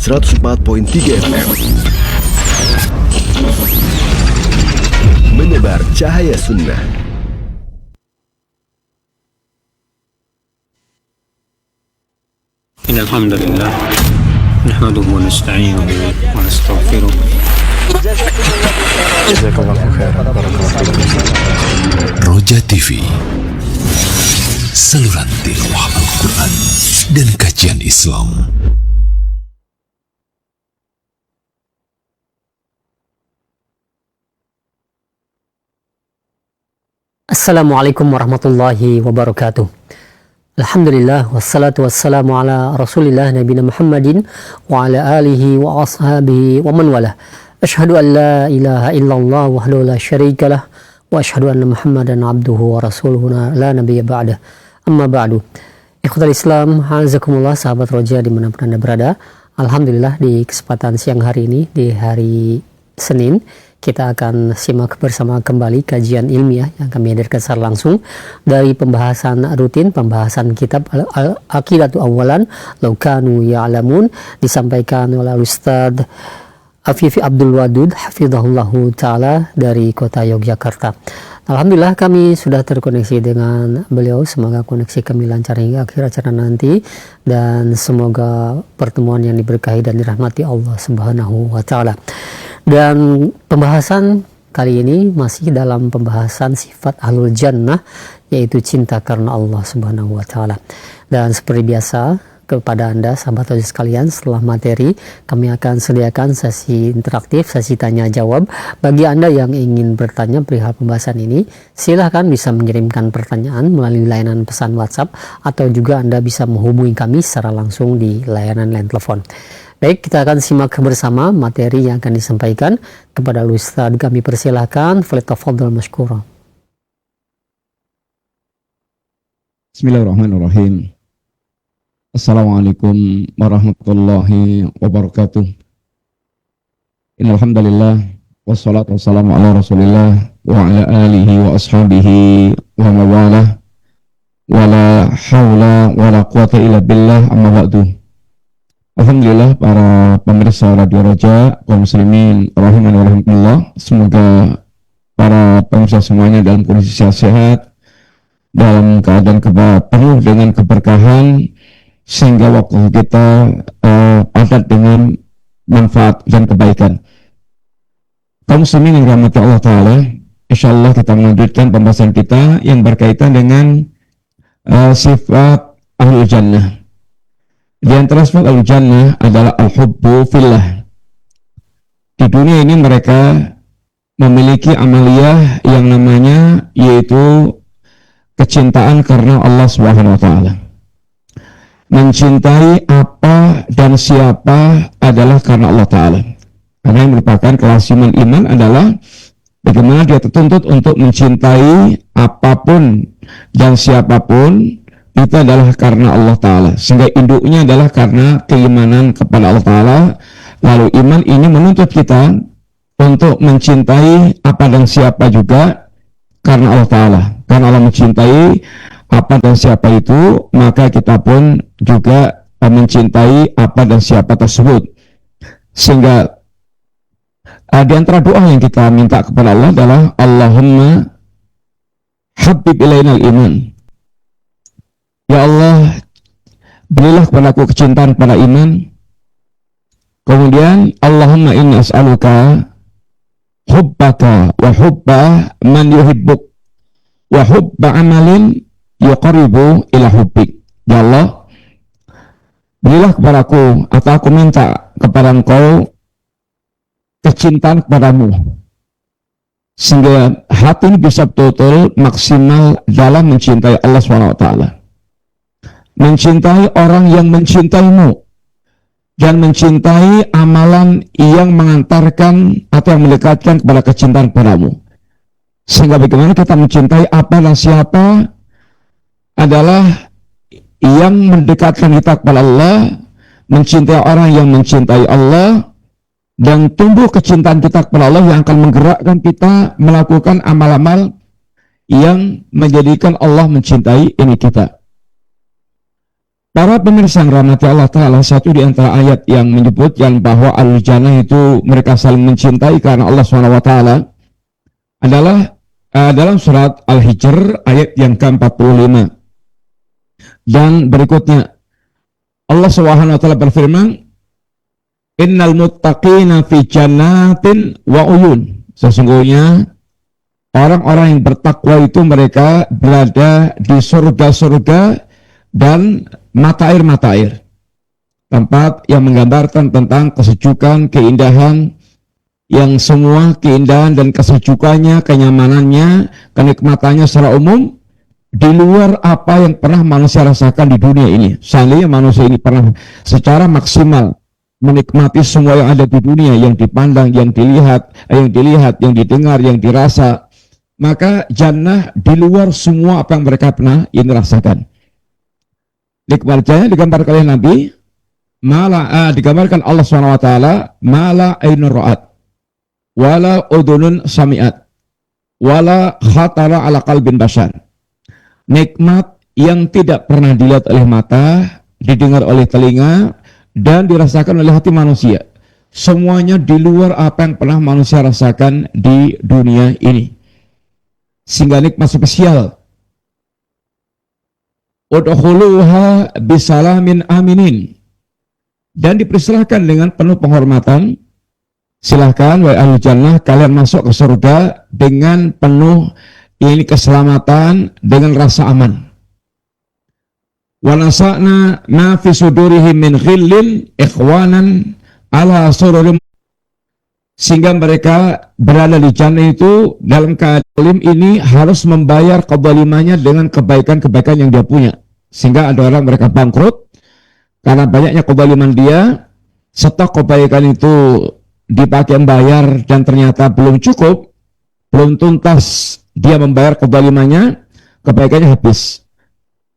104.3 FM. Menebar cahaya sunnah. Alhamdulillah, nahmaduhu wa nasta'inuhu wa nastaghfiruh. Roja TV, saluran tilawah Al-Quran dan kajian Islam. Assalamualaikum warahmatullahi wabarakatuh. Alhamdulillah, wassalatu wassalamu ala rasulillah nabina Muhammadin wa ala alihi wa ashabihi wa man walah. Ashhadu an la ilaha illallah wahdahu la syarika lah wa ashhadu anna Muhammadan abduhu wa rasuluhu la nabiyya ba'dah. Amma ba'du. Ikhwatal Islam, hazakumullah, sahabat Roja dimanapun Anda berada. Alhamdulillah, di kesempatan siang hari ini, di hari Senin, kita akan simak bersama kembali kajian ilmiah yang kami hadirkan secara langsung dari pembahasan rutin, pembahasan kitab Al-Aqidatu Awwalan Law Kanu Ya'lamun, disampaikan oleh Ustaz Afifi Abdul Wadud hafizahullahu ta'ala dari kota Yogyakarta. Alhamdulillah, kami sudah terkoneksi dengan beliau. Semoga koneksi kami lancar hingga akhir acara nanti, dan semoga pertemuan yang diberkahi dan dirahmati Allah Subhanahu wa ta'ala. Dan pembahasan kali ini masih dalam pembahasan sifat ahlul jannah, yaitu cinta karena Allah Subhanahu wa ta'ala. Dan seperti biasa, kepada Anda sahabat Roja sekalian, setelah materi kami akan sediakan sesi interaktif, sesi tanya jawab. Bagi Anda yang ingin bertanya perihal pembahasan ini, silahkan bisa mengirimkan pertanyaan melalui layanan pesan WhatsApp, atau juga Anda bisa menghubungi kami secara langsung di layanan line telepon. Baik, kita akan simak bersama materi yang akan disampaikan. Kepada Ustaz kami persilahkan, falyatafadhal mashkura. Bismillahirrahmanirrahim. Assalamualaikum warahmatullahi wabarakatuh. Innal hamdalillah wassalatu wassalamu ala Rasulillah wa ala alihi wa ashabihi wa mawalah. Wala haula wala quwata illa billah, amma ba'du. Alhamdulillah, para pemirsa Radio Roja, kaum muslimin rahimani wa rahimakumullah. Semoga para pemirsa semuanya dalam kondisi sehat, dalam keadaan penuh dengan keberkahan, sehingga waktu kita padat dengan manfaat dan kebaikan. Kaum muslimin yang dirahmati Allah Ta'ala, insyaallah kita melanjutkan pembahasan kita yang berkaitan dengan sifat ahlul jannah. Di antara sifat ahlul jannah adalah al-hubbu fillah. Di dunia ini mereka memiliki amaliyah yang namanya yaitu kecintaan karena Allah Subhanahu wa ta'ala. Mencintai apa dan siapa adalah karena Allah Ta'ala. Karena yang merupakan kelasiman iman adalah bagaimana dia tertuntut untuk mencintai apapun dan siapapun, itu adalah karena Allah Ta'ala. Sehingga induknya adalah karena keimanan kepada Allah Ta'ala. Lalu iman ini menuntut kita untuk mencintai apa dan siapa juga karena Allah Ta'ala. Karena Allah mencintai apa dan siapa itu, maka kita pun juga mencintai apa dan siapa tersebut. Sehingga di antara doa yang kita minta kepada Allah adalah Allahumma habib ilainal iman. Ya Allah, berilah kepadaku kecintaan pada iman. Kemudian Allahumma inni as'aluka hubbaka wa hubba man yuhibbuk wa hubba amalin yuqaribu ila hubbik. Ya Allah, berilah kepadaku, atau aku minta kepada Engkau kecintaan kepadamu, sehingga hati ini bisa betul-betul maksimal dalam mencintai Allah SWT, mencintai orang yang mencintaimu, dan mencintai amalan yang mengantarkan atau yang mendekatkan kepada kecintaan kepadamu. Sehingga bagaimana kita mencintai apa dan siapa adalah yang mendekatkan kita kepada Allah, mencintai orang yang mencintai Allah, dan tumbuh kecintaan kita kepada Allah yang akan menggerakkan kita melakukan amal-amal yang menjadikan Allah mencintai ini kita. Para pemirsa yang rahmati Allah Ta'ala, satu di antara ayat yang menyebutkan bahwa al-jannah itu mereka saling mencintai karena Allah SWT adalah dalam surat Al-Hijr ayat yang ke-45. Dan berikutnya Allah SWT berfirman, innal muttaqina fi jannatin wa uyun. Sesungguhnya orang-orang yang bertakwa itu mereka berada di surga-surga dan mata air, tempat yang menggambarkan tentang kesejukan, keindahan, yang semua keindahan dan kesejukannya, kenyamanannya, kenikmatannya secara umum di luar apa yang pernah manusia rasakan di dunia ini. Seandainya manusia ini pernah secara maksimal menikmati semua yang ada di dunia, yang dipandang, yang dilihat, yang didengar, yang dirasa, maka jannah di luar semua apa yang mereka pernah ini rasakan. Nikmatnya digambarkan oleh Nabi, digambarkan Allah SWT, mala ainur ra'at, wala udunun sami'at, wala khatara ala qalbin bashar. Nikmat yang tidak pernah dilihat oleh mata, didengar oleh telinga, dan dirasakan oleh hati manusia. Semuanya di luar apa yang pernah manusia rasakan di dunia ini. Sehingga nikmat spesial. Udkhuluha bisalamin aminin. Dan dipersilahkan dengan penuh penghormatan. Silahkan wahai ahli jannah, kalian masuk ke surga dengan penuh ini keselamatan, dengan rasa aman. Wa nasa'na ma fi sudurihim min ghillin ikhwanan ala sururim. Sehingga mereka berada di jannah itu dalam keadaan ini harus membayar kezalimannya dengan kebaikan-kebaikan yang dia punya. Sehingga ada orang mereka bangkrut karena banyaknya kezaliman dia, stok kebaikan itu dipakai membayar dan ternyata belum cukup, belum tuntas dia membayar kezalimannya, kebaikannya habis.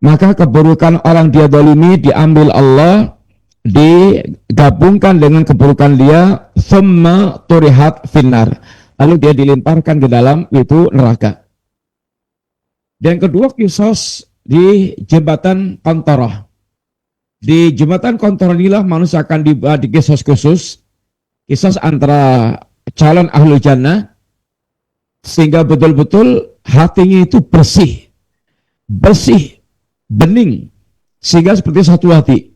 Maka keburukan orang dia zalimi diambil Allah, digabungkan dengan keburukan dia, thumma turihat finnar, lalu dia dilemparkan ke dalam itu neraka. Dan kedua, kisos di jembatan Qantarah. Di jembatan Qantarah inilah manusia akan di kisos khusus, kisos antara calon ahlu jannah, sehingga betul-betul hatinya itu bersih, bening, sehingga seperti satu hati.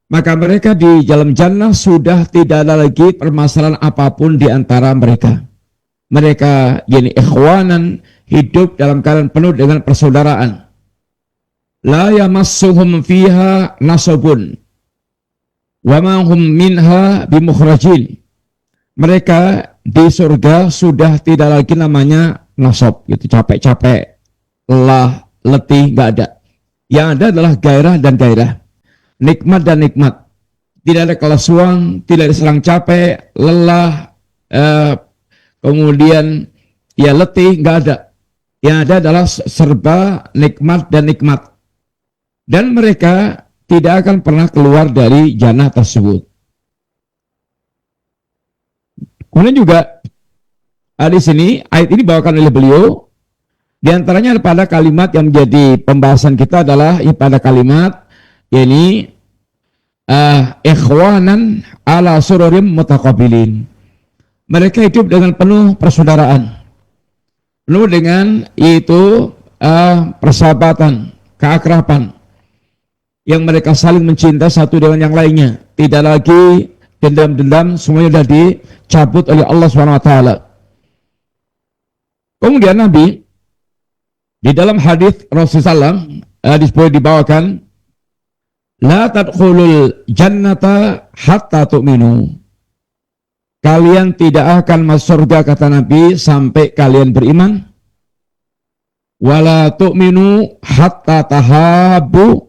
Maka mereka di dalam jannah sudah tidak ada lagi permasalahan apapun di antara mereka. Mereka yani ikhwanan, hidup dalam keadaan penuh dengan persaudaraan. La yamassuhum fiha nasabun wa ma hum minha bimukhrajin. Mereka di surga sudah tidak lagi namanya nasab, gitu, capek-capek, lelah, letih, enggak ada. Yang ada adalah gairah dan gairah. Nikmat dan nikmat. Tidak ada kelesuan, tidak ada serang capek, lelah, kemudian ya letih, enggak ada. Yang ada adalah serba nikmat dan nikmat. Dan mereka tidak akan pernah keluar dari jannah tersebut. Kemudian juga di sini ayat ini dibawakan oleh beliau. Di antaranya pada kalimat yang menjadi pembahasan kita adalah pada kalimat yakni ikhwanan ala sururim mutaqabilin. Mereka hidup dengan penuh persaudaraan, penuh dengan itu persahabatan, keakraban, yang mereka saling mencinta satu dengan yang lainnya. Tidak lagi dendam-dendam, semuanya sudah dicabut oleh Allah SWT. Kemudian Nabi di dalam hadis Rasulullah SAW dibawakan, la tadkhulul jannata hatta tu'minu. Kalian tidak akan masuk surga, kata Nabi, sampai kalian beriman. Wala tu'minu hatta tahabbu.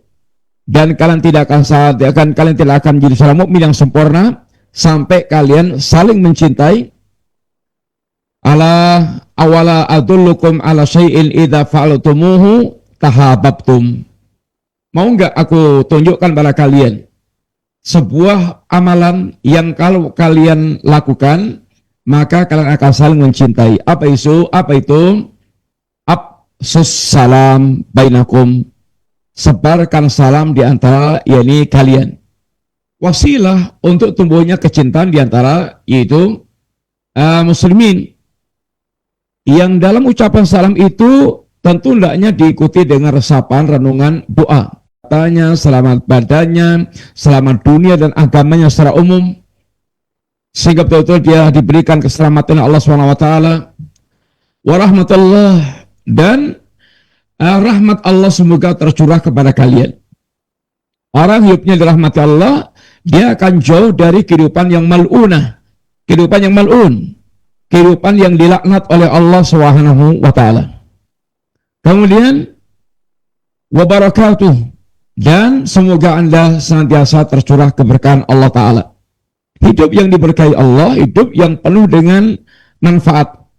Dan kalian tidak akan menjadi seorang mukmin yang sempurna sampai kalian saling mencintai. Awala adullukum ala syai'in idza fa'altumuhu tahabbtum. Mau enggak aku tunjukkan pada kalian sebuah amalan yang kalau kalian lakukan maka kalian akan saling mencintai. Apa itu? Afsus salam bainakum. sebarkan salam di antara kalian. Wasilah untuk tumbuhnya kecintaan di antara yaitu muslimin. Yang dalam ucapan salam itu tentu hendaknya diikuti dengan resapan, renungan, doa. Katanya, selamat badannya, selamat dunia dan agamanya secara umum. Sehingga betul-betul dia diberikan keselamatan Allah SWT. Warahmatullah, dan rahmat Allah semoga tercurah kepada kalian. Orang hidupnya dirahmati Allah, dia akan jauh dari kehidupan yang mal'unah, kehidupan yang mal'un, kehidupan yang dilaknat oleh Allah Subhanahu wa taala. Kemudian wabarakatuh, dan semoga Anda senantiasa tercurah keberkahan Allah taala. Hidup yang diberkahi Allah, hidup yang penuh dengan manfaat,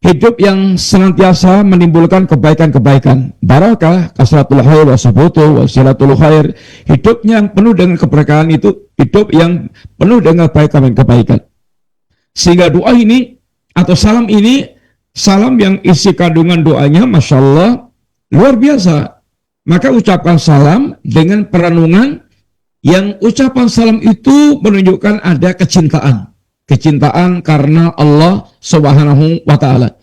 hidup yang senantiasa menimbulkan kebaikan-kebaikan, barakah, kasratul khair, wasubutu, wasilatul khair. Hidup yang penuh dengan keberkahan itu hidup yang penuh dengan kebaikan-kebaikan. Sehingga doa ini atau salam ini, salam yang isi kandungan doanya, Masya Allah, luar biasa. Maka ucapkan salam dengan perenungan, yang ucapan salam itu menunjukkan ada kecintaan. Kecintaan karena Allah Subhanahu wa ta'ala.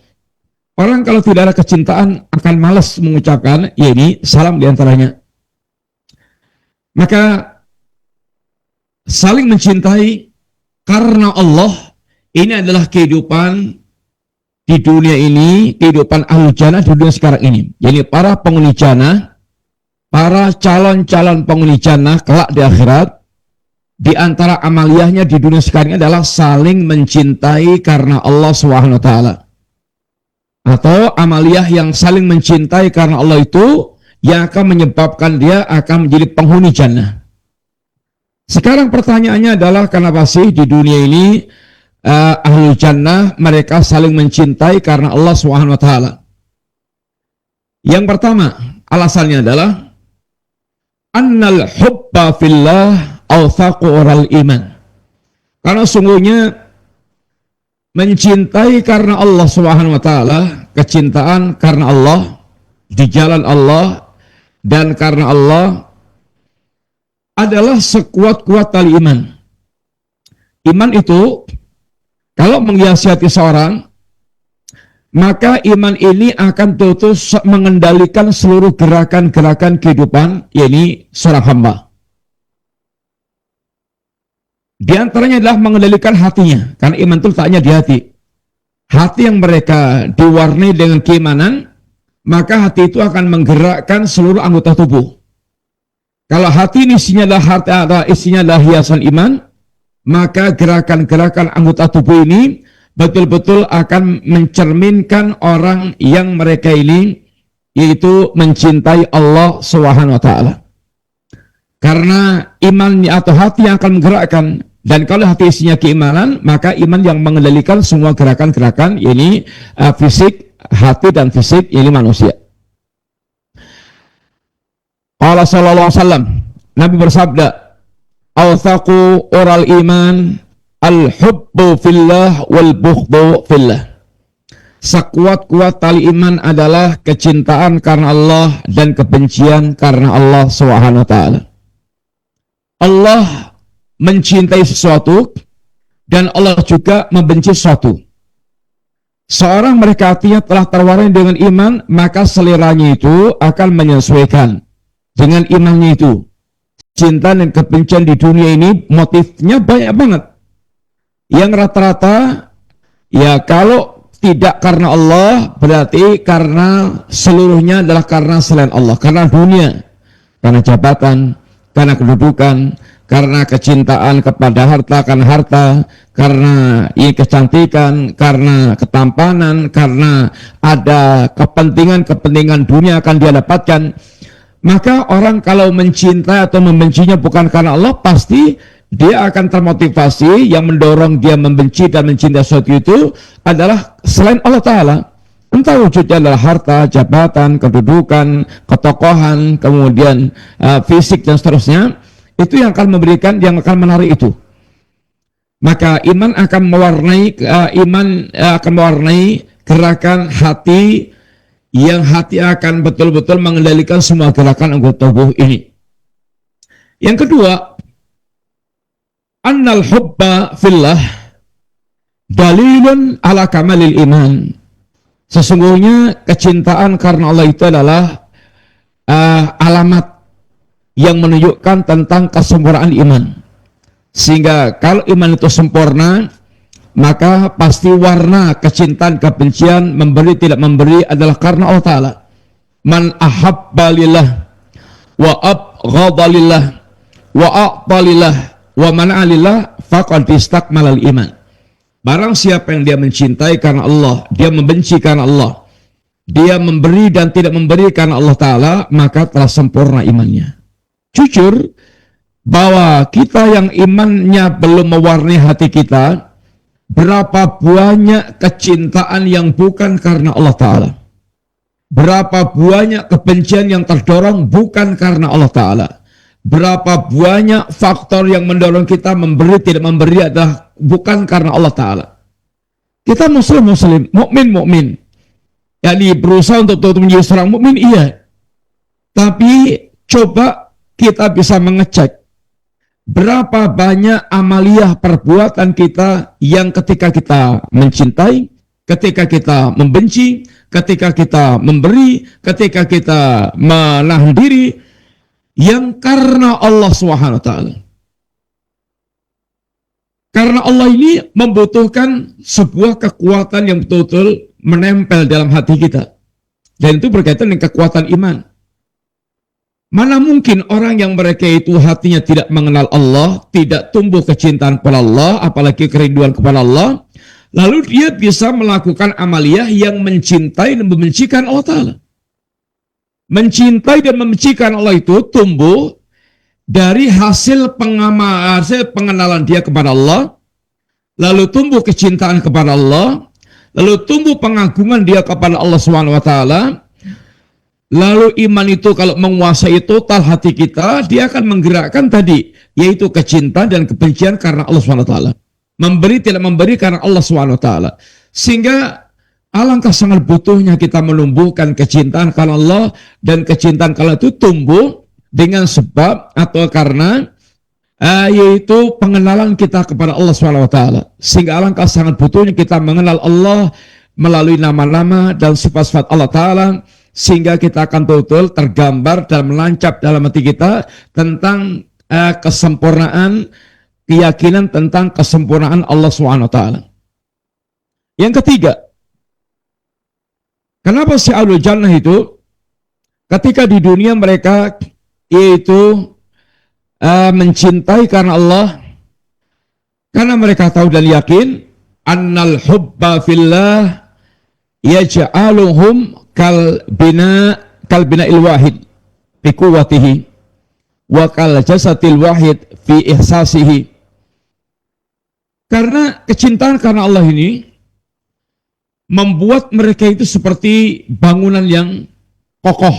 Orang kalau tidak ada kecintaan akan malas mengucapkan ini salam diantaranya. Maka saling mencintai karena Allah, ini adalah kehidupan di dunia ini, kehidupan ahlu jannah di dunia sekarang ini. Jadi para penghuni jannah, para calon-calon penghuni jannah kelak di akhirat, di antara amaliyahnya di dunia sekarang ini adalah saling mencintai karena Allah Subhanahu wa taala. Atau amaliyah yang saling mencintai karena Allah itu yang akan menyebabkan dia akan menjadi penghuni jannah. Sekarang pertanyaannya adalah, kenapa sih di dunia ini ahli jannah mereka saling mencintai karena Allah Subhanahu wa taala? Yang pertama, alasannya adalah annal hubba fillah awthaqu oral iman. Karena sungguhnya mencintai karena Allah Subhanahu wa taala, kecintaan karena Allah, di jalan Allah dan karena Allah adalah sekuat-kuat tali iman. Iman itu kalau menghiasi hati seorang, maka iman ini akan terus mengendalikan seluruh gerakan-gerakan kehidupan, yakni seorang hamba. Di antaranya adalah mengendalikan hatinya, karena iman itu letaknya di hati. Hati yang mereka diwarnai dengan keimanan, maka hati itu akan menggerakkan seluruh anggota tubuh. Kalau hati ini isinya adalah hiasan iman, maka gerakan-gerakan anggota tubuh ini betul-betul akan mencerminkan orang yang mereka ini yaitu mencintai Allah Subhanahu wa taala. Karena iman atau hati yang akan menggerakkan, dan kalau hati isinya keimanan, maka iman yang mengendalikan semua gerakan-gerakan ini fisik, hati dan fisik ini manusia. Allah sallallahu alaihi wasallam, Nabi bersabda, "Awthaqu oral iman al-hubbu fillah wal bughdu fillah." Sekuat-kuat tali iman adalah kecintaan karena Allah dan kebencian karena Allah Subhanahu wa taala. Allah mencintai sesuatu dan Allah juga membenci sesuatu. Seorang mereka hatinya telah terwarnai dengan iman, maka seleranya itu akan menyesuaikan dengan imannya itu. Cinta dan kebencian di dunia ini motifnya banyak banget. Yang rata-rata, ya kalau tidak karena Allah, berarti karena seluruhnya adalah karena selain Allah. Karena dunia, karena jabatan, karena kedudukan, karena kecintaan kepada harta, karena kecantikan, karena ketampanan, karena ada kepentingan dunia akan dia dapatkan. Maka orang kalau mencintai atau membencinya bukan karena Allah, pasti dia akan termotivasi. Yang mendorong dia membenci dan mencintai sesuatu itu adalah selain Allah Ta'ala. Entah wujudnya adalah harta, jabatan, kedudukan, ketokohan, kemudian fisik dan seterusnya. Itu yang akan memberikan, yang akan menarik itu. Maka iman akan mewarnai gerakan hati yang hati akan betul-betul mengendalikan semua gerakan anggota tubuh ini. Yang kedua, annal hubba fillah dalilun ala kamalil iman. Sesungguhnya kecintaan karena Allah itu adalah alamat yang menunjukkan tentang kesempurnaan iman. Sehingga kalau iman itu sempurna, maka pasti warna kecintaan, kebencian, memberi tidak memberi adalah karena Allah Ta'ala. Man ahabba lillah wa abghadha lillah wa a'ta lillah wa mana'a lillah faqad istakmalal iman. Barang siapa yang dia mencintai karena Allah, dia membenci karena Allah, dia memberi dan tidak memberi karena Allah Ta'ala, maka telah sempurna imannya. Jujur bahwa kita yang imannya belum mewarnai hati kita, berapa banyak kecintaan yang bukan karena Allah Ta'ala, berapa banyak kebencian yang terdorong bukan karena Allah Ta'ala, berapa banyak faktor yang mendorong kita memberi tidak memberi adalah bukan karena Allah Ta'ala. Kita muslim, mukmin, yakni berusaha untuk menjadi seorang mukmin, iya. Tapi coba kita bisa mengecek berapa banyak amaliyah perbuatan kita yang ketika kita mencintai, ketika kita membenci, ketika kita memberi, ketika kita menahan diri, yang karena Allah SWT. Karena Allah ini membutuhkan sebuah kekuatan yang betul-betul menempel dalam hati kita. Dan itu berkaitan dengan kekuatan iman. Mana mungkin orang yang mereka itu hatinya tidak mengenal Allah, tidak tumbuh kecintaan kepada Allah, apalagi kerinduan kepada Allah, lalu dia bisa melakukan amaliyah yang mencintai dan membencikan Allah Ta'ala. Mencintai dan membencikan Allah itu tumbuh dari hasil pengenalan dia kepada Allah, lalu tumbuh kecintaan kepada Allah, lalu tumbuh pengagungan dia kepada Allah SWT. Lalu iman itu kalau menguasai total hati kita, dia akan menggerakkan tadi, yaitu kecintaan dan kebencian karena Allah SWT. Memberi tidak memberi karena Allah SWT. Sehingga alangkah sangat butuhnya kita menumbuhkan kecintaan karena Allah, dan kecintaan karena itu tumbuh dengan sebab atau karena yaitu pengenalan kita kepada Allah SWT. Sehingga alangkah sangat butuhnya kita mengenal Allah melalui nama-nama dan sifat-sifat Allah Ta'ala, sehingga kita akan betul-betul tergambar dan menancap dalam hati kita tentang kesempurnaan, keyakinan tentang kesempurnaan Allah SWT. Yang ketiga, kenapa si Ahlul Jannah itu ketika di dunia mereka yaitu mencintai karena Allah, karena mereka tahu dan yakin annal hubba fillah yaj'aluhum kal bina il wahid fi quwwatihi wa kal jasadil wahid fi ihsasihi. Karena kecintaan karena Allah ini membuat mereka itu seperti bangunan yang kokoh,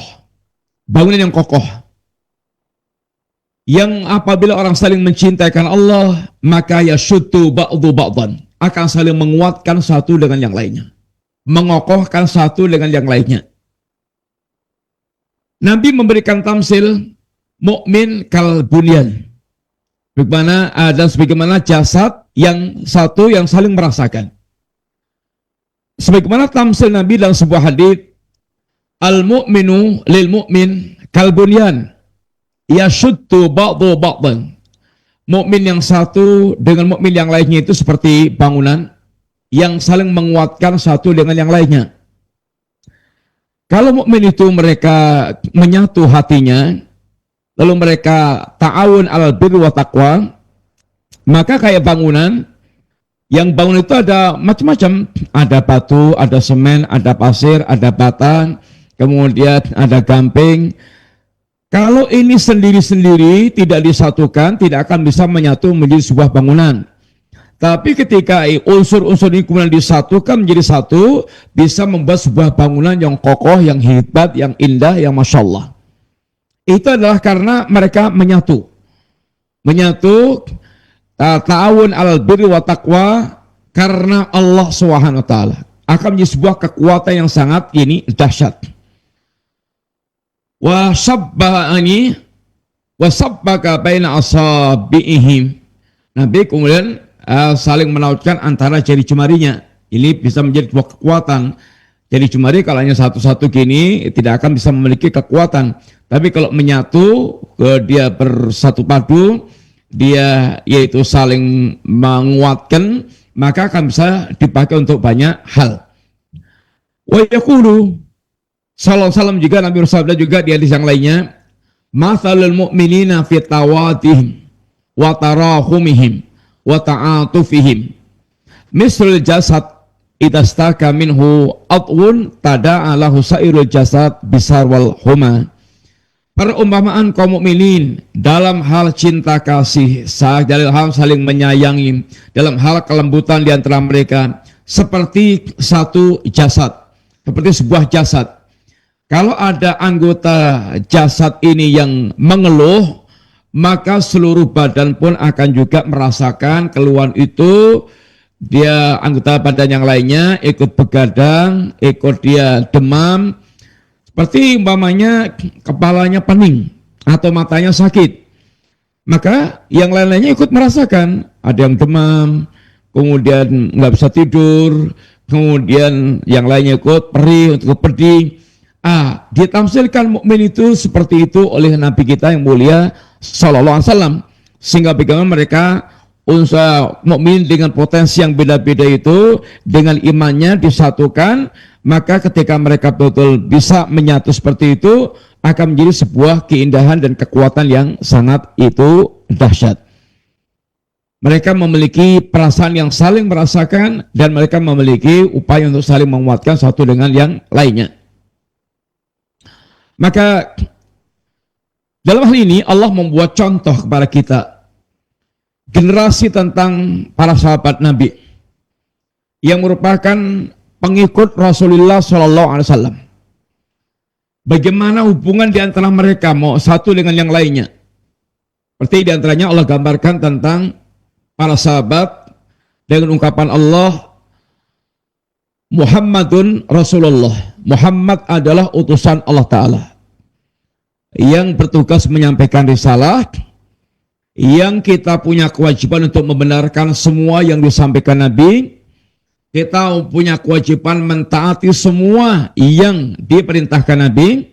yang apabila orang saling mencintai karena Allah, maka yashuddu ba'du ba'dan, akan saling menguatkan satu dengan yang lainnya, mengokohkan satu dengan yang lainnya. Nabi memberikan tamsil mukmin kal bunyan, sebagaimana jasad yang satu yang saling merasakan. Sebagaimana tamsil Nabi dalam sebuah hadis, al mu'minu lil mu'min kal bunyan yashuddu ba'du ba'dan. Mukmin yang satu dengan mukmin yang lainnya itu seperti bangunan yang saling menguatkan satu dengan yang lainnya. Kalau mukmin itu mereka menyatu hatinya, lalu mereka ta'awun alal birri wa taqwa, maka kayak bangunan, yang bangunan itu ada macam-macam, ada batu, ada semen, ada pasir, ada bata, kemudian ada gamping. Kalau ini sendiri-sendiri tidak disatukan, tidak akan bisa menyatu menjadi sebuah bangunan. Tapi ketika unsur-unsur ini kemudian disatukan menjadi satu, bisa membuat sebuah bangunan yang kokoh, yang hebat, yang indah, yang Masya Allah. Itu adalah karena mereka menyatu. Menyatu, ta'awun alal birri wa taqwa, karena Allah SWT. akan menjadi sebuah kekuatan yang sangat ini dahsyat. Wa sabbaka baina asabi'ihim. Nabi kemudian saling menautkan antara jari jemarinya. Ini bisa menjadi sebuah kekuatan. Jari jemari kalau hanya satu-satu gini tidak akan bisa memiliki kekuatan. Tapi kalau menyatu, dia bersatu padu, dia yaitu saling menguatkan, maka akan bisa dipakai untuk banyak hal. Wa yaqulu sallallahu alaihi wasallam juga, Nabi bersabda juga di hadis yang lainnya, mathalul mu'minina fi tawadihim wa tarahumihim wa ta'atufihim mislul jasad idastaka minhu atwun tada'a lahu sairul jasad bisar wal huma. Perumpamaan kaum mukminin dalam hal cinta kasih, dalam hal saling menyayangi, dalam hal kelembutan di antara mereka, seperti satu jasad, seperti sebuah jasad. Kalau ada anggota jasad ini yang mengeluh, maka seluruh badan pun akan juga merasakan keluhan itu. Dia anggota badan yang lainnya ikut begadang, ikut dia demam, seperti umpamanya kepalanya pening atau matanya sakit. Maka yang lain-lainnya ikut merasakan, ada yang demam, kemudian nggak bisa tidur, kemudian yang lainnya ikut perih, untuk pedih. Ditamsilkan mukmin itu seperti itu oleh Nabi kita yang mulia Sallallahu Alaihi Wasallam, sehingga bagaimana mereka mukmin dengan potensi yang beda-beda itu dengan imannya disatukan, maka ketika mereka betul bisa menyatu seperti itu akan menjadi sebuah keindahan dan kekuatan yang sangat itu dahsyat. Mereka memiliki perasaan yang saling merasakan dan mereka memiliki upaya untuk saling menguatkan satu dengan yang lainnya. Maka dalam hal ini Allah membuat contoh kepada kita generasi tentang para sahabat Nabi yang merupakan pengikut Rasulullah SAW. Bagaimana hubungan di antara mereka mau satu dengan yang lainnya. Seperti di antaranya Allah gambarkan tentang para sahabat dengan ungkapan Allah, Muhammadun Rasulullah. Muhammad adalah utusan Allah Ta'ala yang bertugas menyampaikan risalah, yang kita punya kewajiban untuk membenarkan semua yang disampaikan Nabi. Kita punya kewajiban mentaati semua yang diperintahkan Nabi.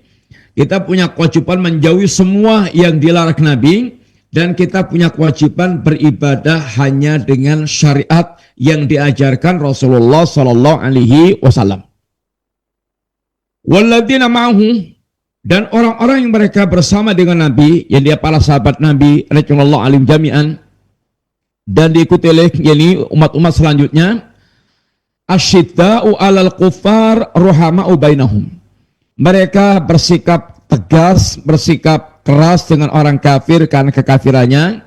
Kita punya kewajiban menjauhi semua yang dilarang Nabi. Dan kita punya kewajiban beribadah hanya dengan syariat yang diajarkan Rasulullah Sallallahu Alaihi Wasallam. Walladzina ma'ahu, dan orang-orang yang mereka bersama dengan Nabi, yang dia para sahabat Nabi radhiyallahu alim jami'an, dan diikuti oleh umat-umat selanjutnya, asyidda'u 'alal kuffar ruhama'u bainahum. Mereka bersikap tegas, bersikap keras dengan orang kafir karena kekafirannya.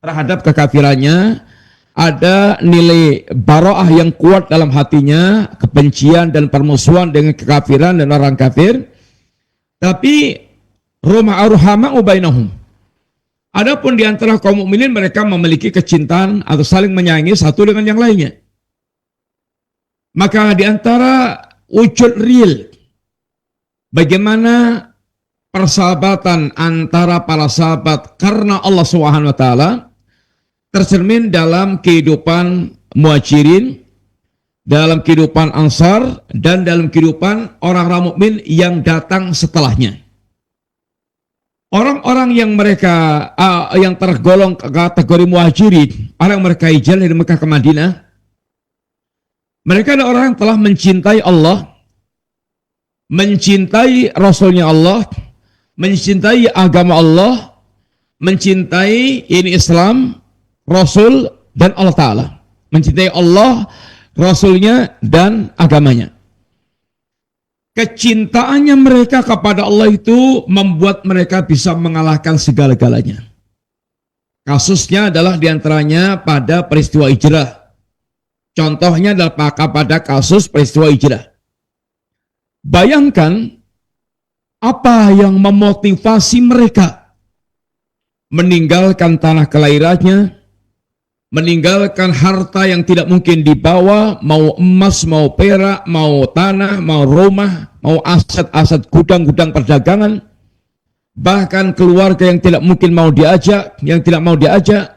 Terhadap kekafirannya ada nilai bara'ah yang kuat dalam hatinya, kebencian dan permusuhan dengan kekafiran dan orang kafir. Tapi ruhama'u bainahum, adapun di antara kaum mukminin mereka memiliki kecintaan atau saling menyayangi satu dengan yang lainnya. Maka di antara wujud real bagaimana persahabatan antara para sahabat karena Allah Subhanahu wa taala tercermin dalam kehidupan Muhajirin, dalam kehidupan Ansar, dan dalam kehidupan orang-orang mukmin yang datang setelahnya. Orang-orang yang mereka yang tergolong kategori Muhajirin, orang yang mereka hijrah dari Mekah ke Madinah, mereka adalah orang yang telah mencintai Allah, mencintai Rasulnya Allah, mencintai agama Allah, mencintai ini Islam, Rasul, dan Allah Ta'ala. Mencintai Allah, Rasulnya, dan agamanya. Kecintaannya mereka kepada Allah itu membuat mereka bisa mengalahkan segala-galanya. Kasusnya adalah diantaranya pada peristiwa hijrah. Contohnya adalah pada kasus peristiwa hijrah. Bayangkan apa yang memotivasi mereka meninggalkan tanah kelahirannya, meninggalkan harta yang tidak mungkin dibawa, mau emas, mau perak, mau tanah, mau rumah, mau aset-aset gudang-gudang perdagangan, bahkan keluarga yang tidak mungkin mau diajak, yang tidak mau diajak,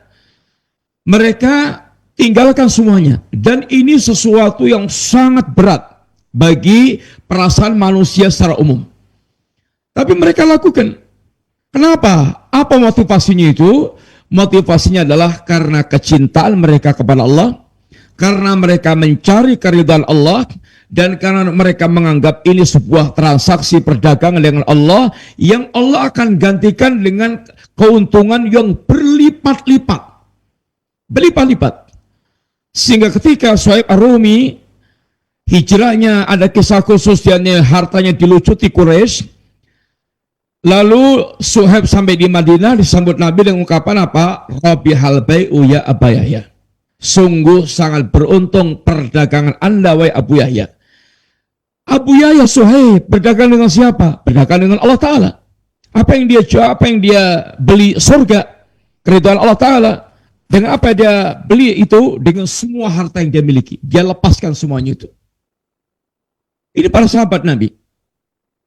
mereka tinggalkan semuanya. Dan ini sesuatu yang sangat berat bagi perasaan manusia secara umum. Tapi mereka lakukan. Kenapa? Apa motivasinya itu? Motivasinya adalah karena kecintaan mereka kepada Allah, karena mereka mencari keridhaan Allah, dan karena mereka menganggap ini sebuah transaksi perdagangan dengan Allah yang Allah akan gantikan dengan keuntungan yang berlipat-lipat. Berlipat-lipat. Sehingga ketika Suhaib Ar-Rumi hijrahnya ada kisah khusus, dan hartanya dilucuti Quraisy. Lalu Suhaib sampai di Madinah disambut Nabi dengan ungkapan apa? Rabihal bai'u ya Aba Yahya. Sungguh sangat beruntung perdagangan Anda wahai Abu Yahya. Abu Yahya Suhaib berdagang dengan siapa? Berdagang dengan Allah Ta'ala. Apa yang dia jual, apa yang dia beli? Surga, keridhaan Allah Ta'ala. Dengan apa dia beli itu? Dengan semua harta yang dia miliki. Dia lepaskan semuanya itu. Ini para sahabat Nabi.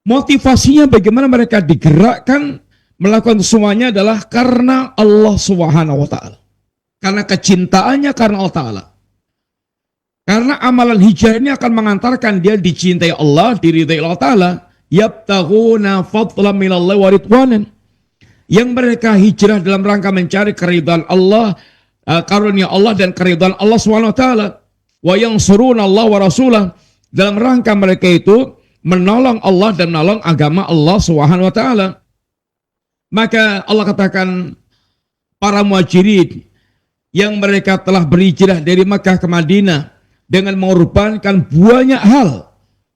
Motivasinya bagaimana mereka digerakkan melakukan semuanya adalah karena Allah Subhanahu wa Ta'ala. Karena kecintaannya karena Allah Ta'ala. Karena amalan hijrah ini akan mengantarkan dia dicintai Allah, diridai Allah Ta'ala. Yabtaghuna fadlan minallahi wa ridwanan. Yang mereka hijrah dalam rangka mencari keridhaan Allah, karunia Allah dan keridhaan Allah Subhanahu wa Ta'ala. Wa yansuruna Allah wa rasulah. Dalam rangka mereka itu menolong Allah dan menolong agama Allah Subhanahu wa Ta'ala. Maka Allah katakan para muhajirin yang mereka telah berhijrah dari Makkah ke Madinah dengan mengorbankan banyak hal.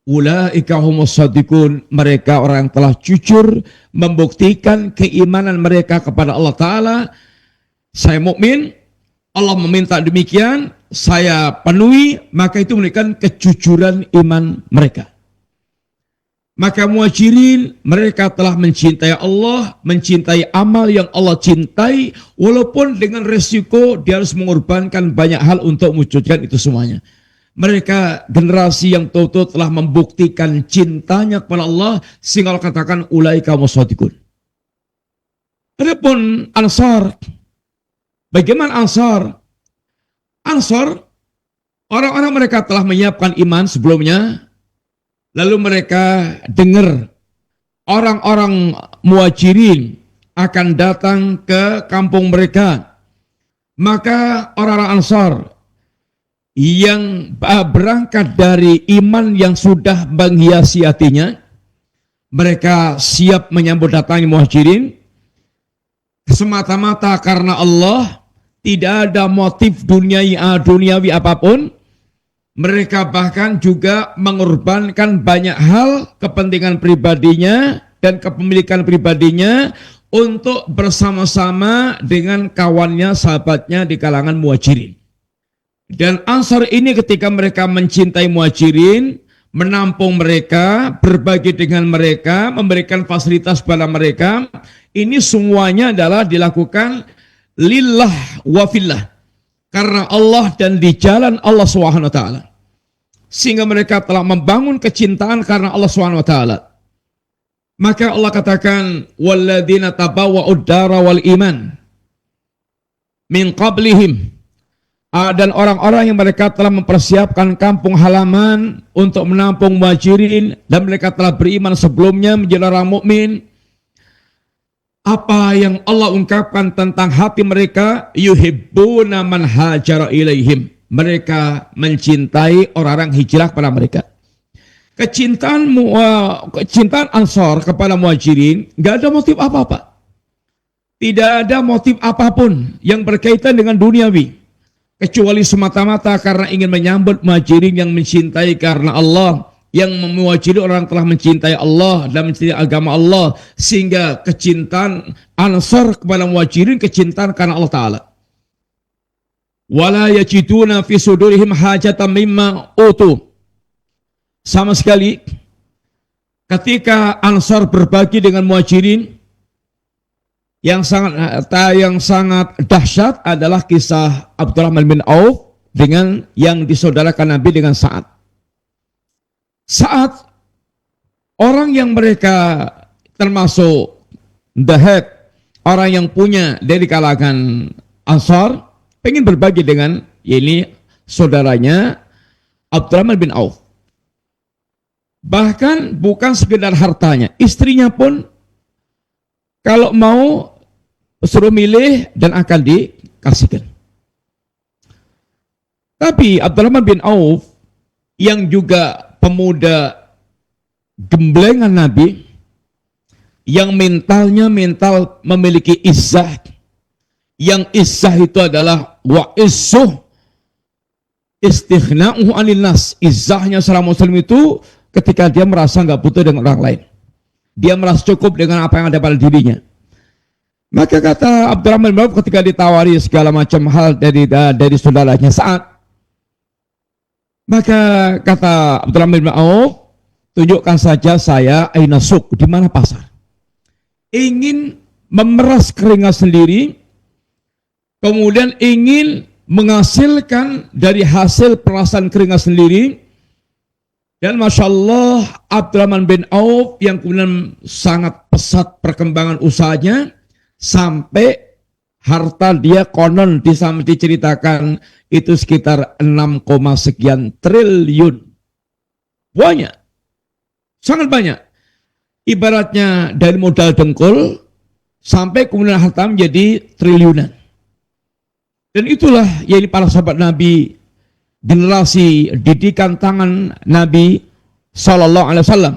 Ulaika humus shadiqun, mereka orang yang telah jujur membuktikan keimanan mereka kepada Allah Ta'ala. Saya mukmin, Allah meminta demikian, saya penuhi, maka itu menunjukkan kejujuran iman mereka. Maka muhajirin mereka telah mencintai Allah, mencintai amal yang Allah cintai, walaupun dengan resiko dia harus mengorbankan banyak hal untuk mewujudkan itu semuanya. Mereka generasi yang betul-betul telah membuktikan cintanya kepada Allah, sehingga Allah katakan ulaika mushadiqun. Adapun Ansar, bagaimana Ansar? Ansar, orang-orang mereka telah menyiapkan iman sebelumnya. Lalu mereka dengar orang-orang muhajirin akan datang ke kampung mereka. Maka orang-orang Ansar yang berangkat dari iman yang sudah menghiasi hatinya, mereka siap menyambut datangnya muhajirin semata-mata karena Allah, tidak ada motif duniawi apapun. Mereka bahkan juga mengorbankan banyak hal, kepentingan pribadinya dan kepemilikan pribadinya untuk bersama-sama dengan kawannya, sahabatnya di kalangan muhajirin. Dan Ansar ini ketika mereka mencintai muhajirin, menampung mereka, berbagi dengan mereka, memberikan fasilitas kepada mereka, ini semuanya adalah dilakukan lillah wa fillah. Karena Allah dan di jalan Allah Subhanahu wa Ta'ala. Sehingga mereka telah membangun kecintaan karena Allah Subhanahu wa Ta'ala. Maka Allah katakan walladzina tabawwa'ud dara wal iman min qablihim, dan orang-orang yang mereka telah mempersiapkan kampung halaman untuk menampung muhajirin dan mereka telah beriman sebelumnya menjadi orang mukmin. Apa yang Allah ungkapkan tentang hati mereka, yuhibbuna man hajara ilaihim, mereka mencintai orang-orang hijrah kepada mereka. Kecintaan Ansar kepada muhajirin gak ada motif apa-apa, tidak ada motif apapun yang berkaitan dengan duniawi, kecuali semata-mata karena ingin menyambut muhajirin yang mencintai karena Allah, yang muhajirin orang telah mencintai Allah dan mencintai agama Allah, sehingga kecintaan Ansar kepada muhajirin kecintaan karena Allah Ta'ala. Wala yajiduna fi sudurihim hajatan mimma utu. Sama sekali ketika Ansar berbagi dengan muhajirin, Yang sangat dahsyat adalah kisah Abdurrahman bin Auf dengan yang disaudarakan Nabi dengan Sa'ad. Sa'ad, orang yang mereka termasuk the head, orang yang punya dari kalangan Ansar, pengen berbagi dengan ini saudaranya Abdurrahman bin Auf. Bahkan bukan sekedar hartanya, istrinya pun kalau mau suruh milih dan akan dikasihkan. Tapi Abdurrahman bin Auf yang juga pemuda gemblengan Nabi, yang mental memiliki izzah, yang izzah itu adalah wa issuh istighna'uhu 'anil nas. Izzahnya seorang muslim itu ketika dia merasa nggak butuh dengan orang lain. Dia merasa cukup dengan apa yang ada pada dirinya. Maka kata Abdurrahman bin Auf ketika ditawari segala macam hal dari saudaranya Sa'ad, maka kata Abdurrahman bin Auf, tunjukkan saja saya aina suq, di mana pasar. Ingin memeras keringat sendiri, kemudian ingin menghasilkan dari hasil perasan keringat sendiri. Dan Masya Allah, Abdurrahman bin Auf yang kemudian sangat pesat perkembangan usahanya, sampai harta dia konon diceritakan itu sekitar 6, sekian triliun. Banyak, sangat banyak. Ibaratnya dari modal dengkul sampai kemudian harta menjadi triliunan. Dan itulah yang para sahabat Nabi, generasi didikan tangan Nabi Sallallahu Alaihi Wasallam.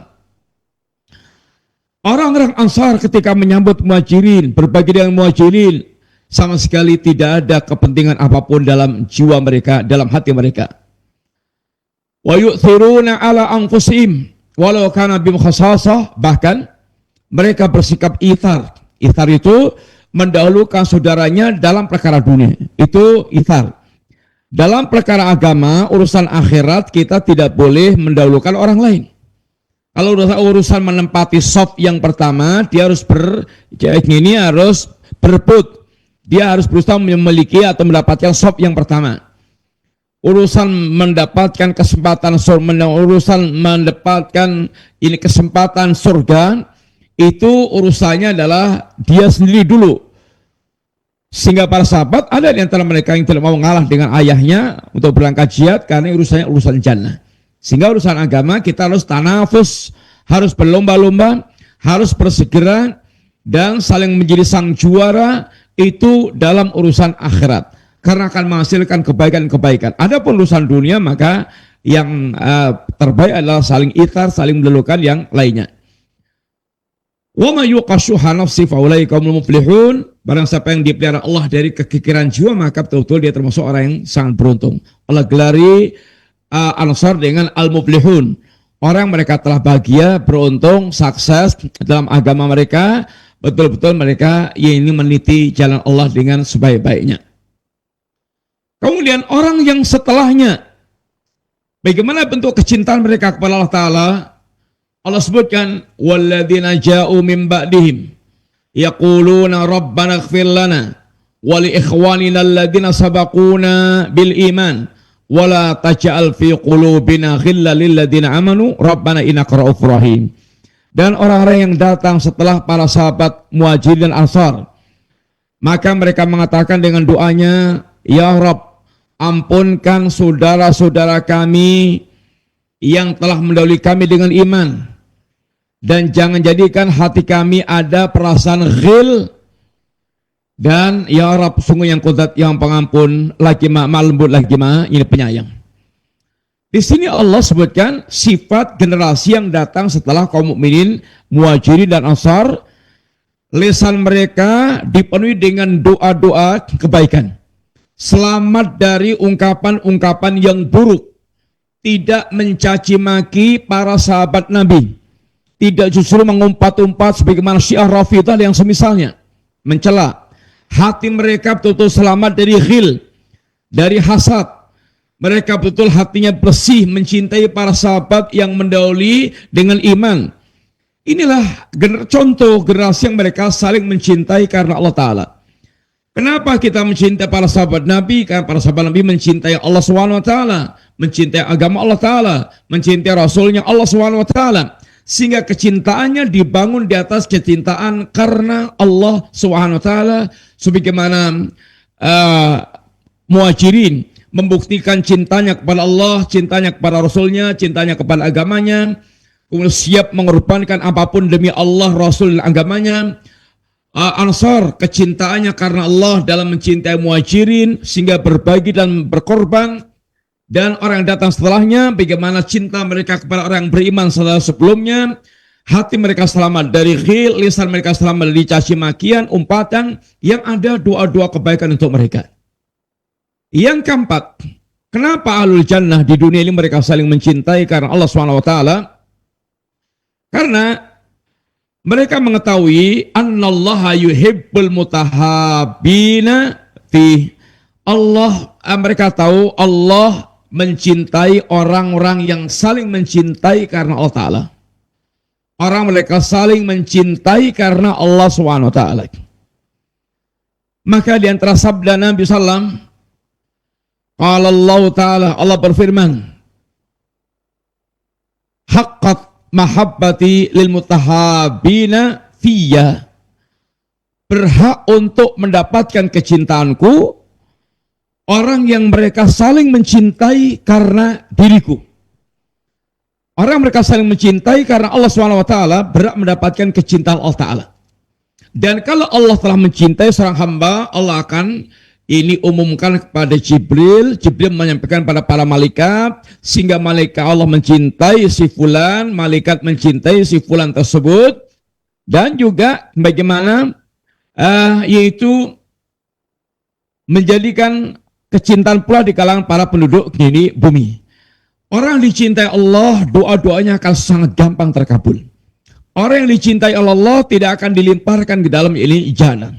Orang-orang Ansar ketika menyambut Muhajirin, berbagi dengan Muhajirin, sama sekali tidak ada kepentingan apapun dalam jiwa mereka, dalam hati mereka. Wa yu'thiruna ala anfusihim walau kana bihim khassasah, bahkan mereka bersikap ithar. Ithar itu mendahulukan saudaranya dalam perkara dunia. Itu ithar. Dalam perkara agama, urusan akhirat kita tidak boleh mendahulukan orang lain. Kalau urusan menempati saf yang pertama, dia harus harus berebut. Dia harus berusaha memiliki atau mendapatkan saf yang pertama. Urusan mendapatkan kesempatan kesempatan surga, itu urusannya adalah dia sendiri dulu. Sehingga para sahabat ada di antara mereka yang tidak mau mengalah dengan ayahnya untuk berangkat jihad karena urusannya urusan jannah. Sehingga urusan agama kita harus tanafus, harus berlomba-lomba, harus bersegera dan saling menjadi sang juara itu dalam urusan akhirat. Karena akan menghasilkan kebaikan-kebaikan. Adapun urusan dunia maka yang terbaik adalah saling ithar, saling mendahulukan yang lainnya. Wa may yuqashuha nafsi fa ulaika humul muflihun. Barang siapa yang dipelihara Allah dari kekikiran jiwa, maka betul-betul dia termasuk orang yang sangat beruntung. Allah gelari Ansar dengan al-muflihun. Orang mereka telah bahagia, beruntung, sukses dalam agama mereka. Betul-betul mereka ini meniti jalan Allah dengan sebaik-baiknya. Kemudian orang yang setelahnya, bagaimana bentuk kecintaan mereka kepada Allah Ta'ala? Allah sebutkan, وَالَّذِينَ جَاءُوا مِنْ بَعْدِهِمْ يَقُولُونَ رَبَّنَا اغْفِرْ لَنَا وَلِإِخْوَانِنَا الَّذِينَ سَبَقُونَا بِالْإِيمَانِ wala taj'al fi qulubina ghillan lil ladzina amanu rabbana innaka ra'ufur rahim. Dan orang-orang yang datang setelah para sahabat Muhajirin dan Ansar, maka mereka mengatakan dengan doanya, ya Rabb, ampunkan saudara-saudara kami yang telah mendahului kami dengan iman, dan jangan jadikan hati kami ada perasaan ghil. Dan ya Rabb, sungguh yang Qudrat, yang pengampun, lagi lembut, lagi ini penyayang. Di sini Allah sebutkan sifat generasi yang datang setelah kaum mukminin Muhajirin dan Ansar. Lisan mereka dipenuhi dengan doa-doa kebaikan, selamat dari ungkapan-ungkapan yang buruk, tidak mencaci maki para sahabat Nabi, tidak justru mengumpat-umpat sebagaimana Syiah Rafidah yang semisalnya, mencela. Hati mereka betul-betul selamat dari ghil, dari hasad. Mereka betul hatinya bersih mencintai para sahabat yang mendahului dengan iman. Inilah contoh generasi yang mereka saling mencintai karena Allah Ta'ala. Kenapa kita mencintai para sahabat Nabi? Karena para sahabat Nabi mencintai Allah SWT, mencintai agama Allah Ta'ala, mencintai Rasulnya Allah SWT. Sehingga kecintaannya dibangun di atas kecintaan karena Allah SWT. Sebagaimana Muhajirin membuktikan cintanya kepada Allah, cintanya kepada Rasulnya, cintanya kepada agamanya, kemudian siap mengorbankan apapun demi Allah, Rasul, dan agamanya. Ansar kecintaannya karena Allah dalam mencintai Muhajirin sehingga berbagi dan berkorban. Dan orang yang datang setelahnya, bagaimana cinta mereka kepada orang yang beriman setelah sebelumnya. Hati mereka selamat dari ghil, lisan mereka selamat dari caci makian, umpatan, yang ada doa-doa kebaikan untuk mereka. Yang keempat, kenapa ahlul jannah di dunia ini mereka saling mencintai karena Allah SWT? Karena mereka mengetahui annallaha yuhibbul mutahabina fi. Mereka tahu Allah mencintai orang-orang yang saling mencintai karena Allah Ta'ala. Orang mereka saling mencintai karena Allah SWT. Maka di antara sabda Nabi SAW, qala Allah Ta'ala, Allah berfirman, haqqat mahabbati lil mutahabina fiyya. Berhak untuk mendapatkan kecintaanku orang yang mereka saling mencintai karena diriku. Orang mereka saling mencintai karena Allah SWT berhak mendapatkan kecintaan Allah Ta'ala. Dan kalau Allah telah mencintai seorang hamba, Allah akan ini umumkan kepada Jibril. Jibril menyampaikan pada para malaikat, sehingga malaikat Allah mencintai si fulan, malaikat mencintai si fulan tersebut. Dan juga bagaimana yaitu menjadikan kecintaan pula di kalangan para penduduk ini bumi. Orang dicintai Allah, doa-doanya akan sangat gampang terkabul. Orang yang dicintai Allah tidak akan dilimparkan ke dalam ini jahanam.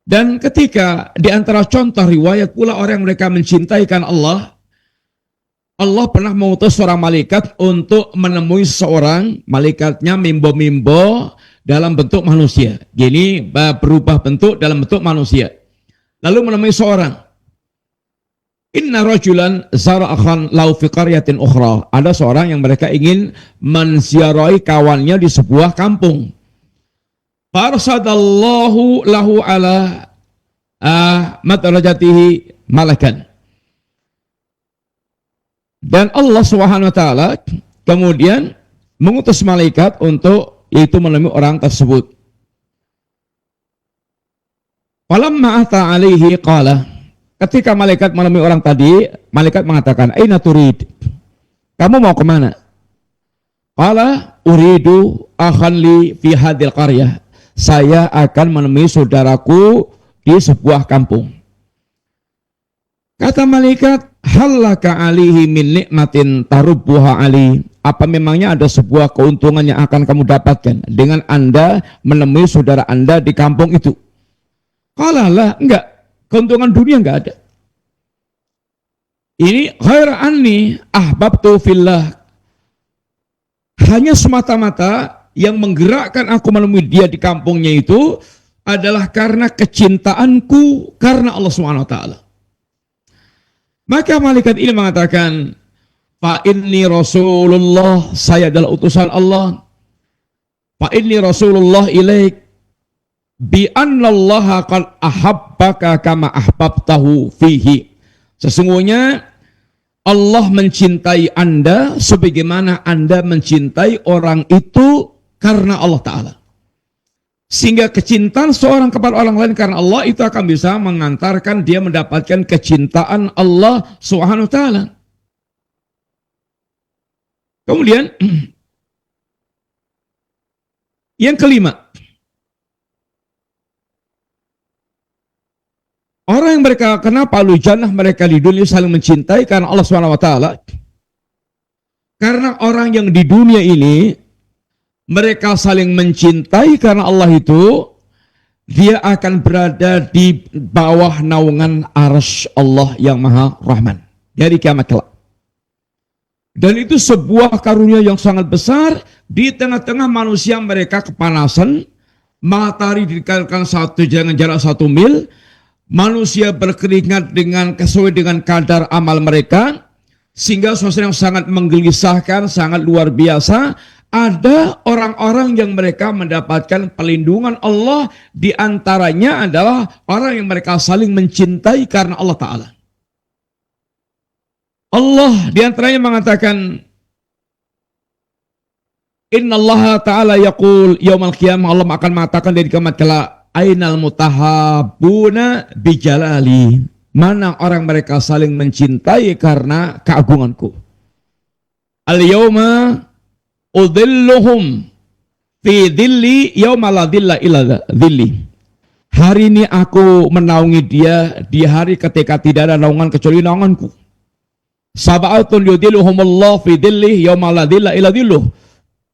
Dan ketika di antara contoh riwayat pula orang yang mereka mencintai karena Allah, Allah pernah mengutus seorang malaikat untuk menemui seorang, malaikatnya mimbo-mimbo dalam bentuk manusia. Gini berubah bentuk dalam bentuk manusia. Lalu menemui seorang. Inna rajulan zara akhan lau fi qaryatin ukhra. Ada seorang yang mereka ingin menziarahi kawannya di sebuah kampung. Farsadallahu lahu ala madarajatihi malakan. Dan Allah SWT kemudian mengutus malaikat untuk itu menemui orang tersebut. Falamma ata alaihi qala. Ketika malaikat menemui orang tadi, malaikat mengatakan, aina turid? Kamu mau kemana? Qala uridu akhan li fi hadil qaryah. Saya akan menemui saudaraku di sebuah kampung. Kata malaikat, halaka alihi min nikmatin tarubbuha ali. Apa memangnya ada sebuah keuntungan yang akan kamu dapatkan dengan Anda menemui saudara Anda di kampung itu? Qala la, enggak. Keuntungan dunia enggak ada. Ini ghaira anni ahbabtu fillah. Hanya semata-mata yang menggerakkan aku menemui dia di kampungnya itu adalah karena kecintaanku karena Allah SWT. Maka malaikat ini mengatakan, fa inni Rasulullah, saya adalah utusan Allah. Fa inni Rasulullah ilaik bi annallaha qad ahabbaka kama ahbabtahu fihi. Sesungguhnya Allah mencintai Anda sebagaimana Anda mencintai orang itu karena Allah Ta'ala. Sehingga kecintaan seorang kepada orang lain karena Allah itu akan bisa mengantarkan dia mendapatkan kecintaan Allah Subhanahu wa Ta'ala. Kemudian yang kelima, orang yang mereka kenapa ahlu jannah mereka di dunia saling mencintai karena Allah SWT. Karena orang yang di dunia ini mereka saling mencintai karena Allah itu, dia akan berada di bawah naungan arsy Allah yang Maha Rahman dari kiamat kelak. Dan itu sebuah karunia yang sangat besar. Di tengah-tengah manusia mereka kepanasan, matahari didekatkan dengan jarak 1 mil, manusia berkeringat sesuai dengan kadar amal mereka, sehingga suasana yang sangat menggelisahkan, sangat luar biasa. Ada orang-orang yang mereka mendapatkan perlindungan Allah, di antaranya adalah orang yang mereka saling mencintai karena Allah Ta'ala. Allah di antaranya mengatakan, Inna Allah Ta'ala yaqul yaumal qiyamah, Allah akan mengatakan dari kiamat kelak, Ainal mutahabuna bijalali, mana orang mereka saling mencintai karena keagunganku. Al-yawma udhilluhum fi dhilli yawma la dhilla illa dhilli. Hari ini aku menaungi dia di hari ketika tidak ada naungan kecuali naunganku. Sab'atun yudhilluhumullah fi dhilli yawma la dhilla illa dhilluh.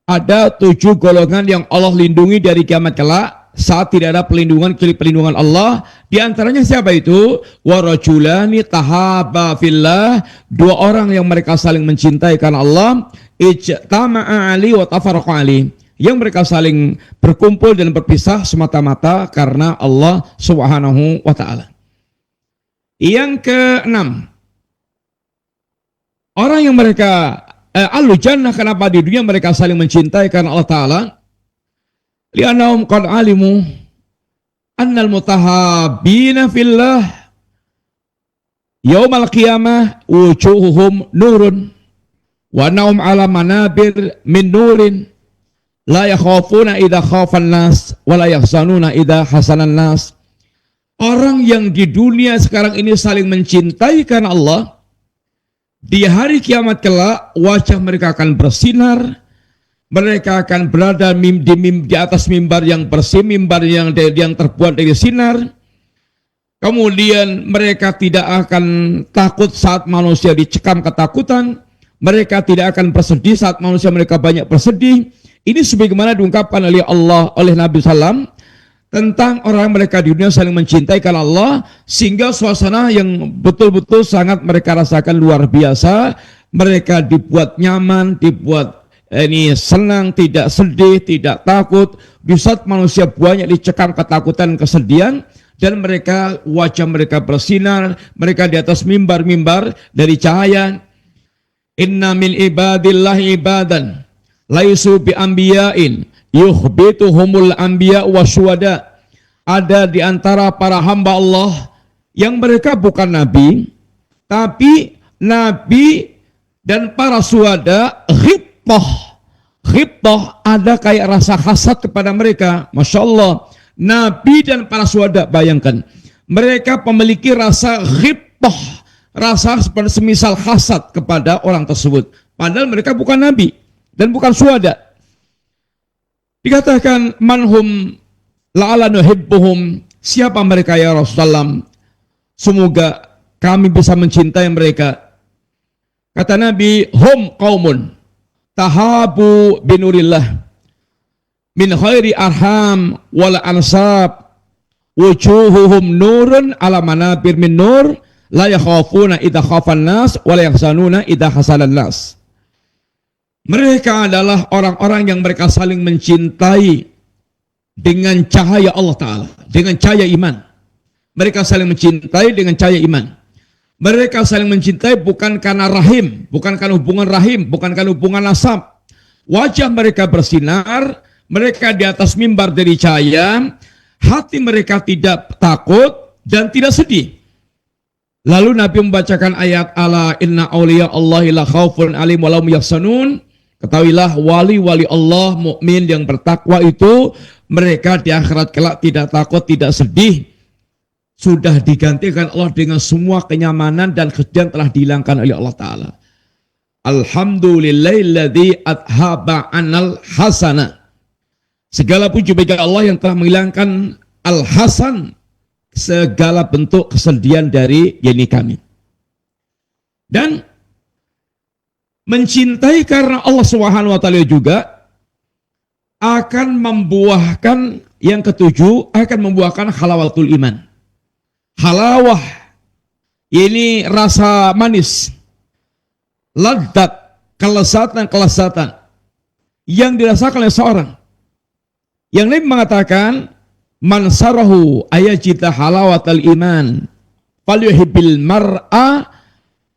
Ada 7 golongan yang Allah lindungi dari kiamat kelak saat tidak ada perlindungan kecuali perlindungan Allah. Di antaranya siapa itu? Wa rajulani tahaba fillah, 2 orang yang mereka saling mencintai karena Allah. Ijtama'a ali wa tafarraqa ali, yang mereka saling berkumpul dan berpisah semata-mata karena Allah Subhanahu wa taala. Yang ke-6, orang yang mereka ahlu jannah, kenapa di dunia mereka saling mencintai karena Allah Ta'ala? Li'annahum qad alimu annal mutahabbina fillah yaumal qiyamah wujuhuhum nurun wa annahum ala manabir min nurin la yakhafuna idha khafan nas wa la yahzanuna idha hasanan nas. Orang yang di dunia sekarang ini saling mencintai karena Allah, di hari kiamat kelak wajah mereka akan bersinar, mereka akan berada di atas mimbar yang bersih, mimbar yang terbuat dari sinar. Kemudian mereka tidak akan takut saat manusia dicekam ketakutan, mereka tidak akan bersedih saat manusia mereka banyak bersedih. Ini sebagaimana diungkapkan oleh Allah, oleh Nabi SAW, tentang orang mereka di dunia saling mencintai karena Allah, sehingga suasana yang betul-betul sangat mereka rasakan luar biasa. Mereka dibuat nyaman, dibuat senang, tidak sedih, tidak takut. Di saat manusia banyak dicekam ketakutan, kesedihan, dan mereka wajah mereka bersinar, mereka di atas mimbar-mimbar dari cahaya. Inna min ibadillahi ibadan laisu bi anbiya'in yukhbituhumul anbiya wa syuhada. Ada di antara para hamba Allah yang mereka bukan nabi, tapi nabi dan para syuhada ghibtah, ada kayak rasa hasad kepada mereka. Masya Allah, nabi dan para syuhada, bayangkan, mereka memiliki rasa ghibtah, rasa seperti semisal hasad kepada orang tersebut, padahal mereka bukan nabi dan bukan syuhada. Dikatakan manhum la'ala nuhibbuhum, siapa mereka ya Rasulullah, semoga kami bisa mencintai mereka. Kata Nabi, hum qaumun tahabu binurillah min khairi arham wal ansab wujuhuhum nurun ala manabir min nur la yakhafuna idha khafan nas wa la yahzanuna idha hasanan nas. Mereka adalah orang-orang yang mereka saling mencintai dengan cahaya Allah Ta'ala, dengan cahaya iman. Mereka saling mencintai dengan cahaya iman. Mereka saling mencintai bukan karena rahim, bukan karena hubungan rahim, bukan karena hubungan nasab. Wajah mereka bersinar, mereka di atas mimbar dari cahaya, hati mereka tidak takut dan tidak sedih. Lalu Nabi membacakan ayat, ala inna awliya Allahi la khawfun alim wa lahum yahzanun. Ketahuilah wali-wali Allah mukmin yang bertakwa itu mereka di akhirat kelak tidak takut, tidak sedih. Sudah digantikan Allah dengan semua kenyamanan dan kesedihan telah dihilangkan oleh Allah Ta'ala. Alhamdulillahilladzi adhaba anal hasana. Segala puji bagi Allah yang telah menghilangkan al-hasan, segala bentuk kesedihan dari kami. Dan mencintai karena Allah Subhanahu wa taala juga akan membuahkan, yang ketujuh, akan membuahkan halawatul iman. Halawah ini rasa manis, ladzat kelezatan yang dirasakan oleh seorang. Yang Nabi mengatakan, man sarahu ayajita halawatal iman falyuhibbil mar'a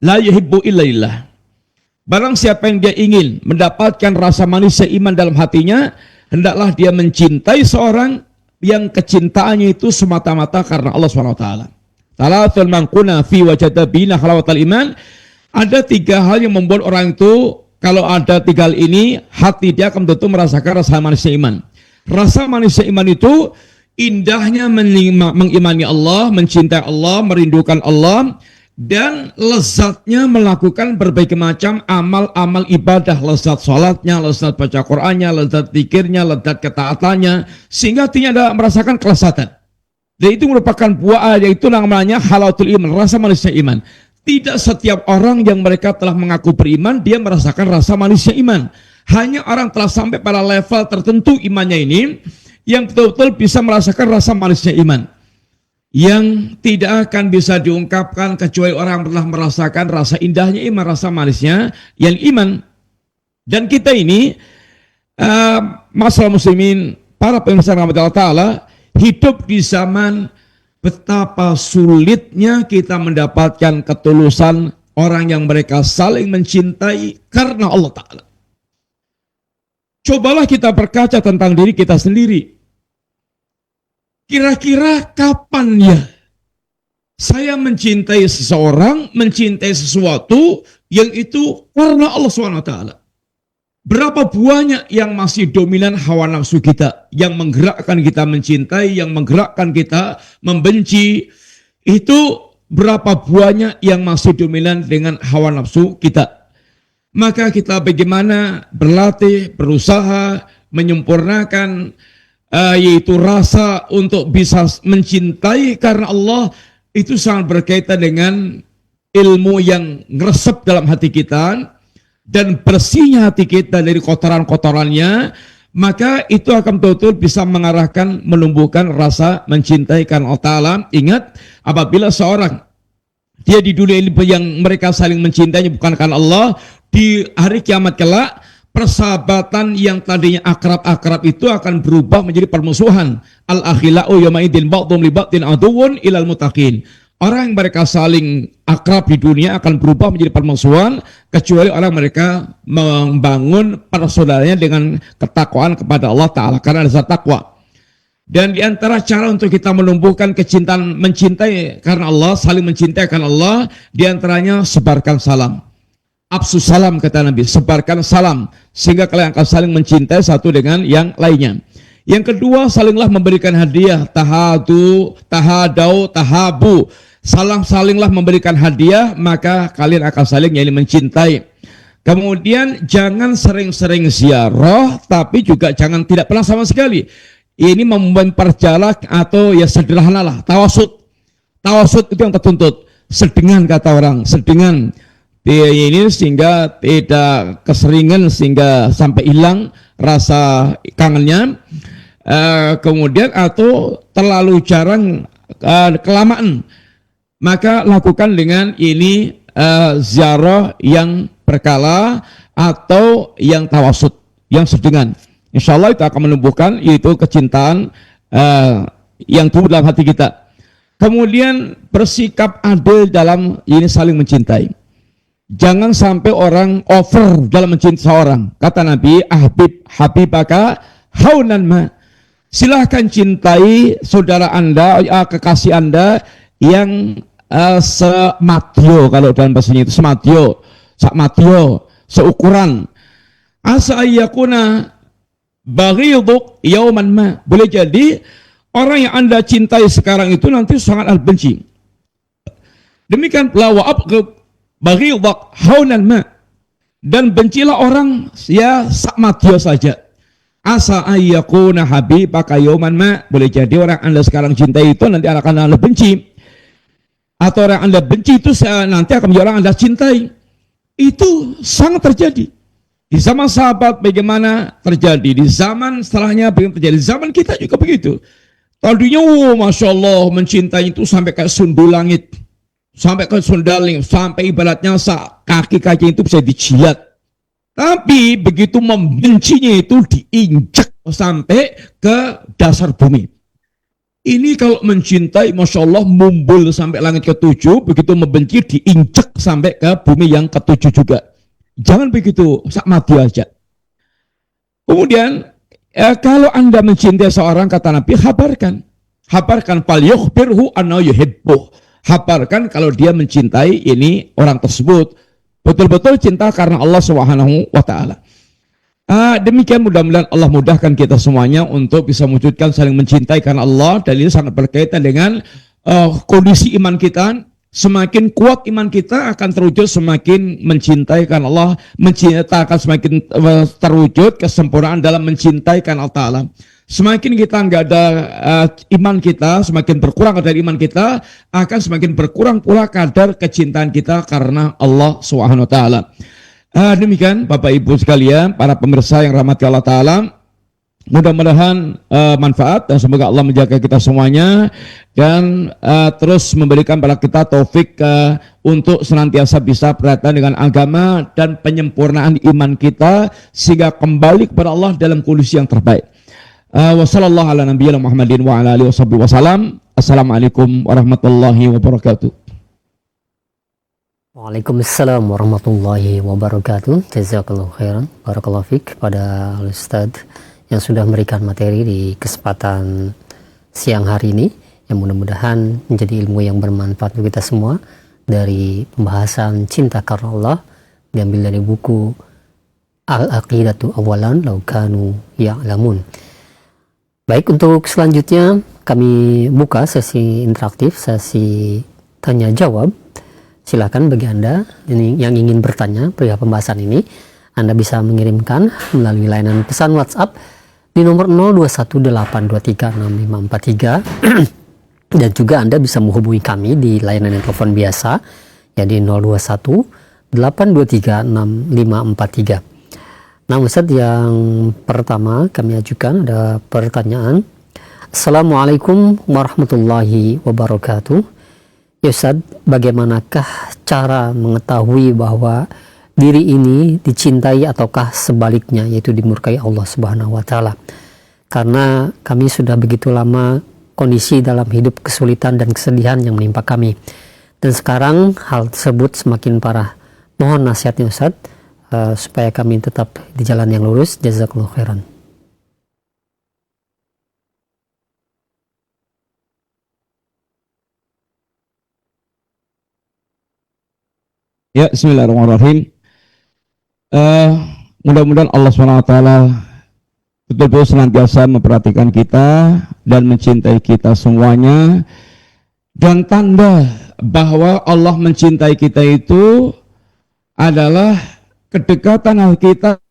la yuhibbu illallah. Barang siapa yang dia ingin mendapatkan rasa manisnya iman dalam hatinya, hendaklah dia mencintai seorang yang kecintaannya itu semata-mata karena Allah SWT. Talatul mangkuna fi wajada bina halawatal iman. Ada 3 hal yang membuat orang itu, kalau ada 3 hal ini, hati dia akan tentu merasakan rasa manisnya iman. Rasa manisnya iman itu indahnya mengimani Allah, mencintai Allah, merindukan Allah, dan lezatnya melakukan berbagai macam amal-amal ibadah, lezat sholatnya, lezat baca Qur'annya, lezat zikirnya, lezat ketaatannya, sehingga hatinya ada merasakan kelezatan. Dan itu merupakan buah, yaitu namanya halawatul iman, rasa manisnya iman. Tidak setiap orang yang mereka telah mengaku beriman, dia merasakan rasa manisnya iman. Hanya orang telah sampai pada level tertentu imannya ini, yang betul-betul bisa merasakan rasa manisnya iman. Yang tidak akan bisa diungkapkan kecuali orang telah merasakan rasa indahnya iman, rasa manisnya yang iman. Dan kita ini, masalah muslimin, para pemirsa rahmat Allah Ta'ala, hidup di zaman betapa sulitnya kita mendapatkan ketulusan orang yang mereka saling mencintai karena Allah Ta'ala. Cobalah kita berkaca tentang diri kita sendiri. Kira-kira kapan ya saya mencintai seseorang, mencintai sesuatu yang itu karena Allah SWT? Berapa buahnya yang masih dominan hawa nafsu kita, yang menggerakkan kita mencintai, yang menggerakkan kita membenci, itu berapa buahnya yang masih dominan dengan hawa nafsu kita. Maka kita bagaimana berlatih, berusaha, menyempurnakan yaitu rasa untuk bisa mencintai karena Allah, itu sangat berkaitan dengan ilmu yang ngeresep dalam hati kita dan bersihnya hati kita dari kotoran-kotorannya, maka itu akan betul-betul bisa mengarahkan, menumbuhkan rasa mencintai karena Allah Ta'ala. Ingat, apabila seorang dia di dunia ini yang mereka saling mencintainya bukan karena Allah, di hari kiamat kelak persahabatan yang tadinya akrab-akrab itu akan berubah menjadi permusuhan. Al-akhila'u yawma'idin ba'dhum li ba'din aduwwun ilal muttaqin. Orang yang mereka saling akrab di dunia akan berubah menjadi permusuhan kecuali orang mereka membangun persaudaranya dengan ketakwaan kepada Allah Ta'ala karena dasar takwa. Dan di antara cara untuk kita menumbuhkan kecintaan mencintai karena Allah, saling mencintai karena Allah, di antaranya sebarkan salam. Absus salam, kata Nabi, sebarkan salam sehingga kalian akan saling mencintai satu dengan yang lainnya. Yang kedua, salinglah memberikan hadiah, tahadau, tahabu. Salinglah memberikan hadiah, maka kalian akan saling mencintai. Kemudian jangan sering-sering ziarah, tapi juga jangan tidak pernah sama sekali. Ini memperjalak atau ya sederhanalah, tawasud. Tawasud itu yang tertuntut. Sedengan, kata orang, sedengan. Ini sehingga tidak keseringan sehingga sampai hilang rasa kangennya. Kemudian atau terlalu jarang kelamaan, maka lakukan dengan ini ziarah yang berkala atau yang tawasud, yang sedengan. Insya Allah itu akan menumbuhkan yaitu kecintaan yang tumbuh dalam hati kita. Kemudian bersikap adil dalam ini saling mencintai. Jangan sampai orang over dalam mencintai seorang. Kata Nabi, habibaka haunan ma. Silahkan cintai saudara Anda, kekasih Anda yang sematio, kalau dalam bahasanya itu sematio, seukuran. Asa ayyakuna baghiduk yauman ma. Boleh jadi orang yang Anda cintai sekarang itu nanti sangat benci. Demikian pula wa'ab baghidak haunan ma, dan bencilah orang ya sakmatio saja. Asa ayyakuna habibaka yauman ma. Boleh jadi orang Anda sekarang cintai itu nanti akan Anda benci, atau orang Anda benci itu nanti akan menjadi orang Anda cintai. Itu sangat terjadi di zaman sahabat, bagaimana terjadi di zaman setelahnya, bagaimana terjadi di zaman kita juga begitu. Tadinya Masya Allah mencintai itu sampai kayak sundul langit, sampai ke sundaling, sampai ibaratnya kaki-kaki itu bisa dijilat. Tapi begitu membencinya itu diinjak sampai ke dasar bumi. Ini kalau mencintai, Masya Allah, mumbul sampai langit ke-7, begitu membenci diinjak sampai ke bumi yang ke-7 juga. Jangan begitu, sak mati aja. Kemudian, kalau Anda mencintai seorang, kata Nabi, habarkan. Habarkan, fal yukhbirhu anna yuhibbuh. Habarkan kalau dia mencintai ini orang tersebut. Betul-betul cinta karena Allah Subhanahu wa Ta'ala. Demikian mudah-mudahan Allah mudahkan kita semuanya untuk bisa mewujudkan saling mencintai karena Allah, dan ini sangat berkaitan dengan kondisi iman kita. Semakin kuat iman kita akan terwujud semakin mencintai karena Allah, mencintai akan semakin terwujud kesempurnaan dalam mencintai karena Allah Ta'ala. Semakin kita nggak ada iman kita, semakin berkurang kadar iman kita, akan semakin berkurang pula kadar kecintaan kita karena Allah Subhanahu wa Ta'ala. Demikian Bapak Ibu sekalian, para pemirsa yang rahmati Allah Ta'ala, mudah-mudahan manfaat dan semoga Allah menjaga kita semuanya dan terus memberikan pada kita taufik untuk senantiasa bisa perhatian dengan agama dan penyempurnaan iman kita sehingga kembali kepada Allah dalam kondisi yang terbaik. Wassallallahu ala nabiyina Muhammadin wa ala alihi wasallam. Assalamualaikum warahmatullahi wabarakatuh. Waalaikumsalam warahmatullahi wabarakatuh. Jazakallahu khairan, barakallahu fiik kepada Ustaz yang sudah memberikan materi di kesempatan siang hari ini, yang mudah-mudahan menjadi ilmu yang bermanfaat untuk kita semua dari pembahasan cinta karena Allah diambil dari buku Al-Aqidatu Awalan Law Kanu Ya'lamun. Baik, untuk selanjutnya kami buka sesi interaktif, sesi tanya jawab. Silakan bagi Anda yang ingin bertanya perihal pembahasan ini, Anda bisa mengirimkan melalui layanan pesan WhatsApp di nomor 0218236543 dan juga Anda bisa menghubungi kami di layanan telepon biasa ya di 0218236543. Nah, Ustaz, yang pertama kami ajukan ada pertanyaan. Assalamualaikum warahmatullahi wabarakatuh. Ya Ustaz, bagaimanakah cara mengetahui bahwa diri ini dicintai ataukah sebaliknya, yaitu dimurkai Allah Subhanahu wa Ta'ala? Karena kami sudah begitu lama kondisi dalam hidup kesulitan dan kesedihan yang menimpa kami, dan sekarang hal tersebut semakin parah. Mohon nasihatnya Ustaz, supaya kami tetap di jalan yang lurus. Jazakallahu khairan. Ya, bismillahirrahmanirrahim. Mudah-mudahan Allah SWT betul-betul senantiasa memperhatikan kita dan mencintai kita semuanya. Dan tanda bahwa Allah mencintai kita itu adalah kedekatan hati kita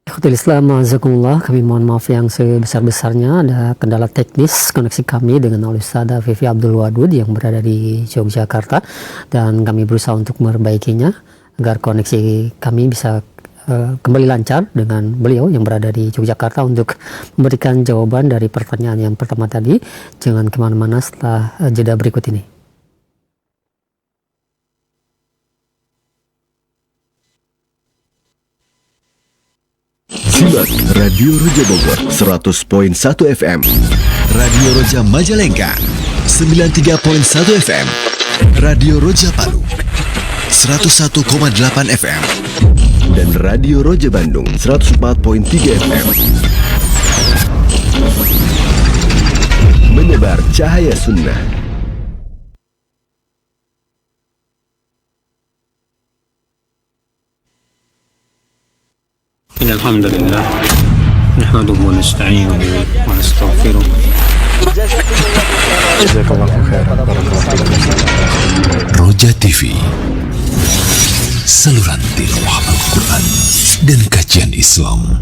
Ikhwatul Islam, azakumullah, kami mohon maaf yang sebesar-besarnya, ada kendala teknis koneksi kami dengan Ustaz Vivi Abdul Wadud yang berada di Yogyakarta, dan kami berusaha untuk memperbaikinya agar koneksi kami bisa kembali lancar dengan beliau yang berada di Yogyakarta untuk memberikan jawaban dari pertanyaan yang pertama tadi. Jangan kemana-mana setelah jeda berikut ini. Simak Radio Roja Bogor 100.1 FM, Radio Roja Majalengka 93.1 FM, Radio Roja Palu 101,8 FM, dan Radio Roja Bandung 104.3 FM. Menyebar cahaya sunnah. Alhamdulillah, nahmaduhu wa nasta'inuhu wa nastaghfiruh. Roja TV, saluran tilawah Al-Quran dan kajian Islam.